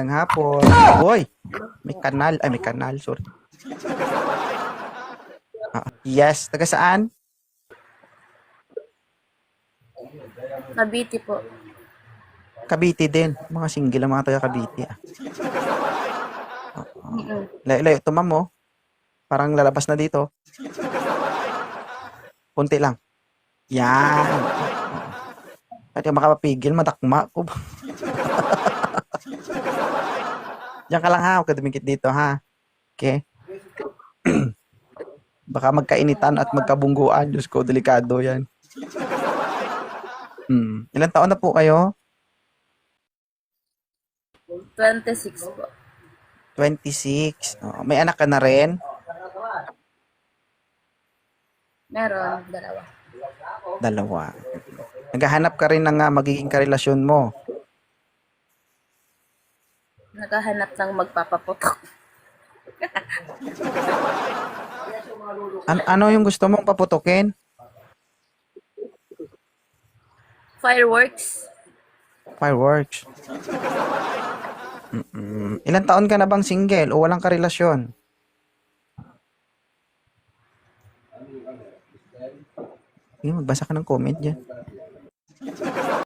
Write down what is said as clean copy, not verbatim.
Ng hapon. Uy, may kanal. Ay, may kanal. Sorry. Yes. Taga saan? Cavite po. Cavite din. Mga single ang mga taga Cavite. Mm-mm. Layo-layo. Tumam mo. Parang lalabas na dito. Punti lang. Yan. At yung makapapigil, madakma ko. Diyan ka lang ha. Huwag ka dumikit dito ha. Okay? Baka magkainitan at magkabungguan. Diyos ko, delikado yan. Ilan taon na po kayo? 26 po. 26. Oh, may anak ka na rin? Meron, dalawa. Dalawa. Naghahanap ka rin ng magiging karelasyon mo. Naghahanap ng magpapaputok. Ano yung gusto mong paputukin? Fireworks. Fireworks. Ilan taon ka na bang single o walang karelasyon? Magbasa ka ng comment dyan.